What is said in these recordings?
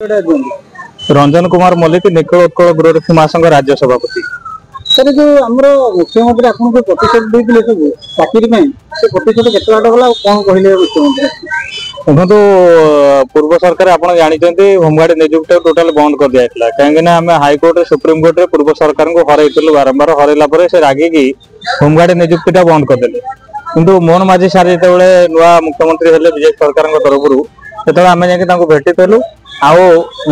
रंजन कुमार मल्लिक निखिल उत्कल गृहरक्षी महासंघ राज्य सभापति। सर जो आमर मुख्यमंत्री आपको प्रतिशत देते सब चाकरी से प्रतिशत केत बाट गला कौन कहले मुख्यमंत्री देखो पूर्व सरकार आप जानते होमगार्ड नियुक्ति टोटाल बंद कर दिया कहीं आम हाइकोर्ट सुप्रीम कोर्ट में पूर्व सरकार को हरइलु बारंबार हरैला से रागिकी होमगार्ड नियुक्ति बंद करदे किंतु मोहन माझी सार जो नुआ मुख्यमंत्री हेले विजय सरकार तरफ से आम जाकि भेटिलु आउ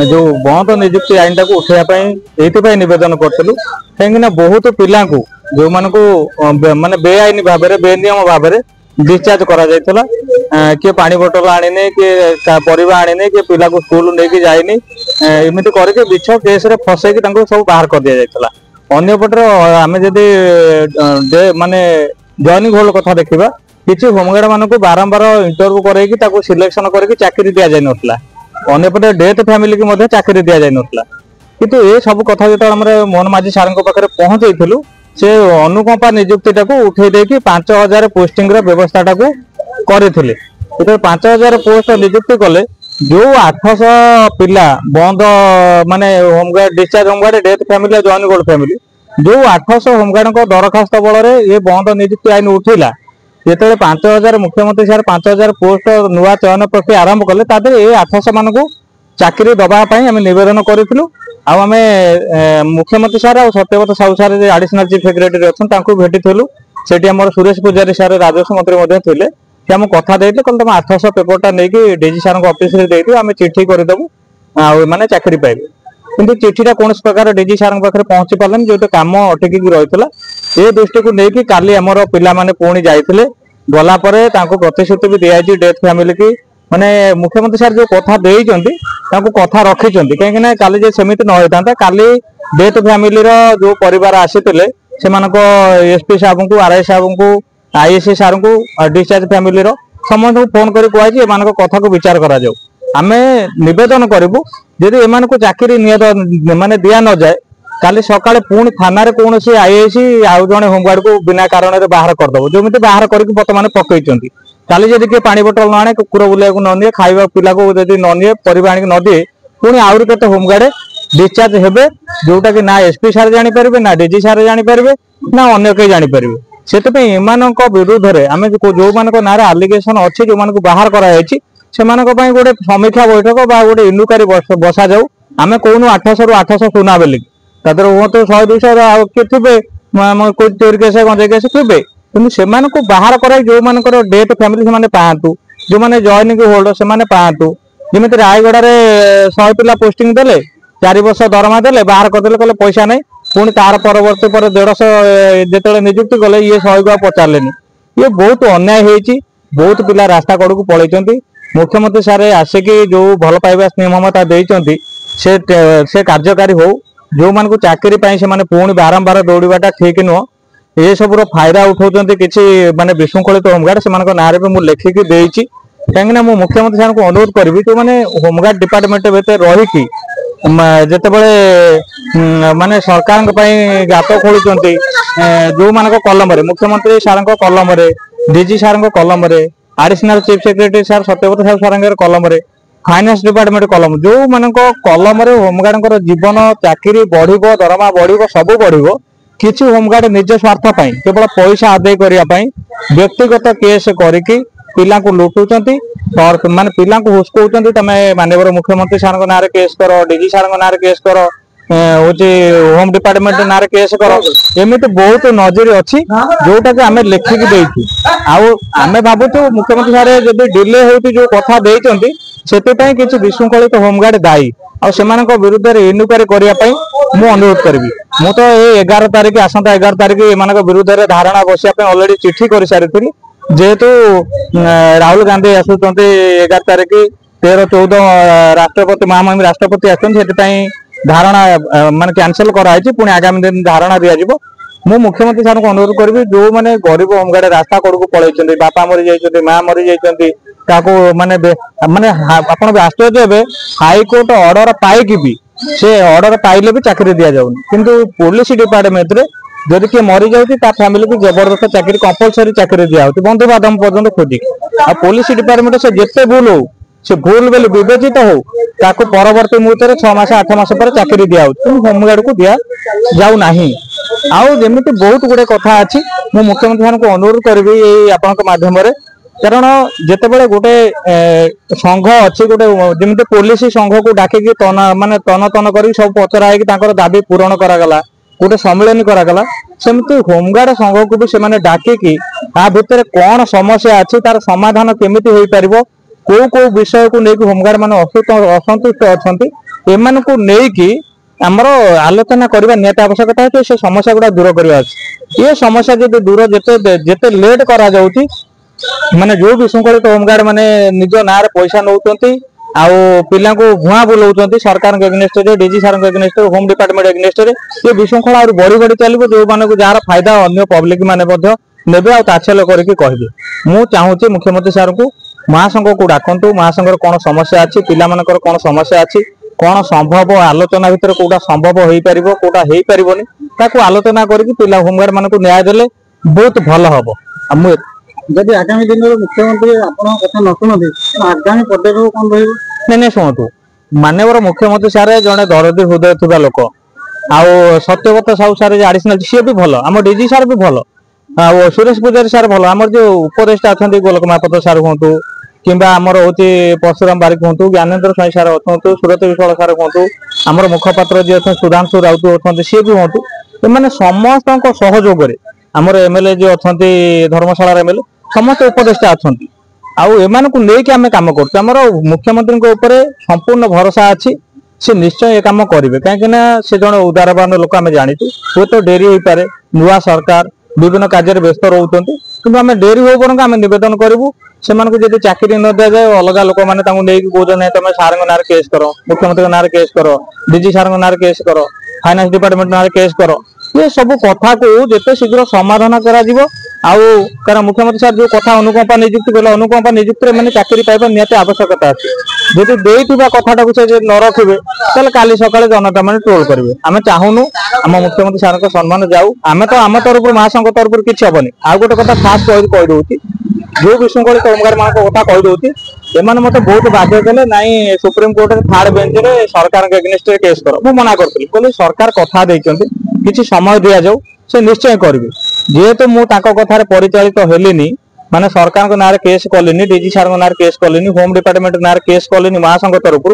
जो बंद नियुक्ति आईन टाक उठाई नवेदन करूँ कहीं बहुत पिला जो मान माने बेआईन भाव बेनियम भाव डिस्चार्ज करा किए पानी बोतल आने किए परिवा आने किए पिला को स्कूल नहीं जाइनी एमती करके बिछ केस फसैक सब बाहर कर दि जाता अंपटे आम जदि माने जॉइनिंग होल्ड कथा देखा किसी होमगार्ड मान बारंबार इंटरव्यू कर सिलेक्शन करके चाकरी दि जाए नाला अंपटे डेथ फैमिली की चाकरी दि जाए नाला किंतु ये सब कथा जो मोहन माझी सार पाखे पहुंचलु से अनुकंपा नियुक्ति टाक उठे देकी 5000 पोस्टिंग व्यवस्था टाक करते 5000 पोस्ट नियुक्ति कले जो 800 पिला बंद माने home guard discharge home guard death family joining hold family जो 800 होमगार्ड दरखास्त बल ये बंद नियुक्ति आईन उठेला जिते 5000 मुख्यमंत्री सार 5000 पोस्ट नुआ चयन प्रक्रिया आरंभ कले 800 मान को चाकरी दबाई आम नवेदन करूँ आम मुख्यमंत्री सार और सत्यव्रत साहू सार एडिशनल चीफ सेक्रेटरी अच्छा भेटिलु से आम सुरेश पूजारी सार राजस्व मंत्री थे आम कथा देते कल तुम 800 पेपरटा नहीं डीजी सार ऑफिस आम चिठी करदेबू मैंने चाकरी पाइबे किंतु चिठीटा कौन प्रकार डीजी सार पाखे पहुंची पार्लानी जो कम अटकी रही ये दृष्टि को लेकिन काली आमर पिलाने पुणी जाते गला प्रतिश्रुति भी दिखाई डेथ फैमिली की माने मुख्यमंत्री सार जो कथा देइचंती कथा रखिंट कहीं काली सेमती न होता काली डेथ फैमिली जो परिवार आसीते से एसपी साहब को आरआई साहब को आईएससी सार को डिस्चार्ज फैमिली समस्त फोन कर कहुई कथा को विचार करा जाऊ आम नवेदन करूँ जदि एम को चाकरी माने दि न जाए काली सकाଳେ पुणी थाना कौन आईआईसी आउ जड़े होमगार्ड को बिना कारण बाहर करदे जमी बाहर करके बर्तमान पकईचंती काली जदि किए पानी बोतल न आने कुकुर बुलाया न निए खाଇବା पिला को जदि न निए परिवा आनिक न दिए पुणी आउरी केते होमगार्ड डिस्चार्ज हेबे जोटा कि ना एसपी सार जानी पारिबे ना डीजी सार जानी पारिबे ना अन्य कई जानी पारिबे सेतपे एमानक विरुद्ध रे आमे जो मानक नारे आलिगेशन अछि जो मानक बाहर करा जायछि सेमानक पई गोटे समीक्षा बैठक बा गोटे इनुकारी बसा जाऊ आमे कोनु 800 रु 800 सुना बेली तादर वो तो 100 200 के थिबे कोई चोरी केस गंजे केस थिबे किंतु सेमान को बाहर कराई जो मानकर डेथ फैमिली से पातु जो मैंने जॉइनिंग होल्ड से पातु जमी रायगढ़ में 100 पिला पोस्टिंग देले 4 वर्ष दरमा देले बाहर करदे कहले पैसा नहीं पुणी तार परवर्ती पर 150 जो नियुक्ति कले ये 100 को पचारे ये बहुत अन्याय होती बहुत पिला रास्ता कड़ को पलैंती मुख्यमंत्री सार आसिकी जो भल पाइबा स्नेहमता देते से कार्यकारी हो जो मान को चाकरी से पुणी बारंबार दौड़ाटा ठीक नुह ये सब फायदा उठाते किसी माने विशृंखलित होमगार्ड से ना भी मुझे लेखिकी देती कहीं मु मुख्यमंत्री सार को अनुरोध करी जो मैंने होमगार्ड डिपार्टमेंट रहीकि जिते माने सरकार गात खोलुंट जो मान कलम मुख्यमंत्री सार कलम डीजी सार कलम एडिशनल चीफ सेक्रेटरी सार सत्यव्रत सार कलम फाइनेंस डिपार्टमेंट कलम जो मान कलम होमगार्ड जीवन चाकरी बढ़ दरमा बढ़ सब बढ़ किसी होमगार्ड निज स्वार्थ केवल पैसा आदाय करने व्यक्तिगत केस करके पिला लुटुंट माने पिला हुस्कौं तुम माननीय मुख्यमंत्री सार ना केस कर डीजी सार ना केस कर हूँ होम डिपार्टमेंट ना केस कर एमती बहुत नजर अच्छी जोटा कि आम लेखिकी देती आम भावुँ मुख्यमंत्री सार जब डिले होती जो कथा देते से किसी विशृंखलित होमगार्ड दायी आसे विरुद्ध इनक्वारी करने मु अनुरोध करी मु तो ये 11 तारिख आसंता 11 तारिख एम विरुद्ध धारणा बसापी अलरेडी चिठी कर सारी जेहेतु राहुल गांधी आसुच्च 11 तारिख 13 14 राष्ट्रपति महामहिम राष्ट्रपति आसपाई धारणा मान कैंसल कराई पुणी आगामी दिन धारणा दिज्व मु मुख्यमंत्री सार को अनुरोध करी जो मैंने गरीब होमगार्ड रास्ता कड़ को पलैंट बापा मरी जाइए माँ मरी जाइए माने माने आपण आश्चर्य हे हाईकोर्ट ऑर्डर पाई भी से ऑर्डर पाइले भी चाकरी दि जाऊनी किंतु पुलिस डिपार्टमेंट रे जदि किए मरी जाऊँगी फैमिली को जबरदस्त चाकरी कंपलसरी चाकरी दिया बंधु बांधव पर्यटन खोजिक आ पुलिस डिपार्टमेंट से जिते भूल हो से भूल बेले विवेचित हो ताको परवर्ती मुहूर्त 6 मास 8 मास पर चाकरी दिया होमगार्ड को दिया जाऊ नाही। आउ जेमिति बहुत गुडे कथा अछि मु मुख्यमंत्री मान को अनुरोध करबी एई आपनक माध्यम रे कारण जेतेबेले गोटे संघ अच्छी गोटे जमी पुलिस संघ को डाकिकी माने तन तन कर सब पचरा है दाबी पूरण करागला गोटे सम्मेलन करागला सेमती होमगार्ड संघ को भी से डाकिकी आ भितर कौन समस्या अच्छी तार समाधान केमिति होई परिबो को को विषय को लेकिन होमगार्ड मान असंतुष्ट अच्छा एमान को लेकिन आमर आलोचना करबा नियत आवश्यकता है से समस्या गुड़ा दूर करबा ये समस्या जब दूर जेते जेते लेट करा जाउची माने जो विशृंखलित होमगार्ड माने निज ना पैसा नौचंती आउ पिला को भुआ बुलाउचंती सरकार के अगेंस्ट रे डीजी सर के अगेंस्ट रे होम डिपार्टमेंट अगेंस्ट रे ये विशृंखला और बड़ी बड़ी चलिबो जो माने को जार फायदा अन्य पब्लिक माने मध्ये नेबे आ ताछल करके कहबे मु चाहूची मुख्यमंत्री सर को महासंघ को डाकंतु महासंघ कोन समस्या अछि पिला मानकर कोन समस्या अछि कोन संभव आलोचना भीतर कोटा संभव होई परिबो कोटा हेई परिबोनी ताको आलोचना करके पिला होमगार्ड मान को न्याय देले बहुत भलो हबो हम जदि आगामी दिन में मुख्यमंत्री आपन कथा न सुनते आगामी पदक्षेप कौन रही नहीं शुणु मानवर मुख्यमंत्री सारे जड़े दरदी हृदय थी लोक आउ सत्यव्रत साहू सारे आडिशनाल सी भी भल आम डीजी सार भी भल आ सुरेश पूजारी सार भल आम जो उपदेष्टा अच्छा गोलक महापात्र सार कहतु कि हूँ परशुराम बारिक हूँ ज्ञानेन्द्र स्वाई सार अच्छा सुरत विश्वाल सार कहतु आम मुखपात्र जी अच्छा सुधांशु राउत अच्छा सी भी हूँ एम समस्त सहयोग आमर एमएलए जी अच्छा धर्मशाला एमएलए समस्त उपदेष्टा अच्छा आउ एमान को लेके आमे काम करते हमर मुख्यमंत्री को ऊपर संपूर्ण भरोसा अछि से निश्चय ये काम करिवे काहे ना से जण उदारवान लोक आमे जानितु हो तो डेरी होई पारे नुवा सरकार विभिन्न कार्य व्यस्त रहउतंती किंतु आमे डेरी हो बरंग आमे निवेदन करिवु सेमान को जदि चाकरी न दिया जाए अलग लोक माने तांको नेकी कोजन है तमे सार नार केस करो मुख्यमंत्री नार केस करो डीजी सार नार केस करो फाइनेंस डिपार्टमेंट नार केस करो ये सब कथा को जिते शीघ्र समाधान करा जिवो आउ कारण मुख्यमंत्री साहब जो कथा अनुकंपा नियुक्ति बोले अनुकंपा नियुक्ति मैंने चाकरी पाइबा नियत आवश्यकता अच्छी जदि देइथिबा कथाटा को से न रखिबे तले काली सकाळे जनता माने ट्रोल करिवे आमे चाहुनु आम मुख्यमंत्री सार को सम्मान जाऊ आमे तो आम तरफ महासंघ तरफ किछि हबनी आ गोटे कथा खास कहि दउची जो विशृंखलित होमगार्ड मान कथा कहि दउची एमान मते बहुत बाध्य कले नाई सुप्रीम कोर्ट रे थर्ड बेंच रे सरकार के अगेंस्ट रे केस करो मु मना करथि बोले सरकार कथा दैचंती किछि समय दिया जाऊ से निश्चय करिवे जेहेतु मु ताको कथा रे परिचालित हेलिनी माने सरकार को नारे केस कलिनी डीजी सार को नारे केस कलिनी होम डिपार्टमेंट नारे केस कलिनी महासंघ तरफ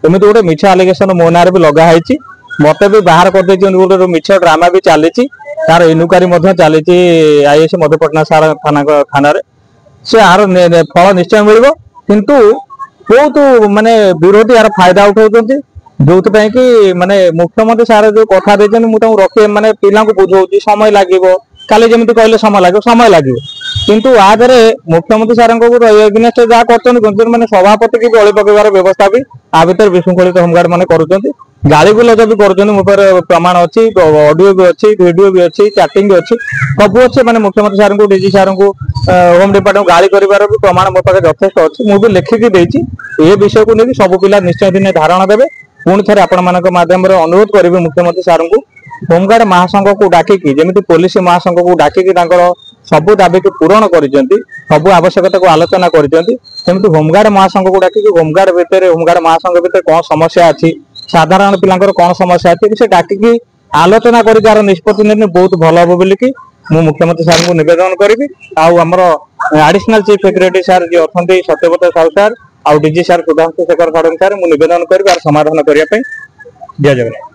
एमिति गोटे मिछ आलिगेशन मो नारे भी लगा हैछि मते भी बाहर कर दैछन गोटे मिछ ड्रामा भी चलीछि तार इनुकारी मध्ये चलीछि आईएस मध्यपटना सार थाना रे से आर फल निश्चय मिलिबो किंतु बहुत माने विरोधी यार फायदा उठाउछन्ति जो कि माने मुख्यमंत्री सार जो कथा देछन मु ताऊ रखी माने पिला को बुझौची समय लागिवो काली जमिति कहले समय लागिवो किंतु आदरे मुख्यमंत्री सार को अगेंस्ट जा करछन माने सभापति की बळी पकेबार व्यवस्था भी आ भीतर विशृंखलित होमगार्ड माने करूछन्ति गाली गुलज भी करूछन्ति मो पर प्रमाण अछि ऑडियो भी अछि वीडियो भी अछि चैटिंग भी अछि सब अछि माने मुख्यमंत्री सार को डीजी सार को होम डिपार्टमेंट गाली करिवार भी प्रमाण मो पाखे यथेष्ट अछि मु भी लिखिकी देछि ए विषय को लेके सब पिला निश्चय दिन धारणा देबे पुणी थे आपण मान माध्यम अनुरोध करेंगे मुख्यमंत्री सार को होमगार्ड महासंघ को डाकिकी जमी पुलिस महासंघ को डाकिकी सबु दाबी को पूरण कर सब आवश्यकता को आलोचना करमती होमगार्ड महासंघ को डाकिकी होमगार्ड भितर होमगार्ड महासंघ भितर कौन समस्या अच्छी साधारण पिलांकर कौन समस्या अच्छी से डाकिकी आलोचना कर निष्पत्ति ने बहुत भल हम बोलिकी मु मुख्यमंत्री सार को निवेदन करी आमर एडिशनल चीफ सेक्रेटरी सार जी अच्छा सत्यव्रत साहू सार आउ डीजी सार सुधांशु शेखर षडंगी सार मु निवेदन करी समाधान करने दिया जाए।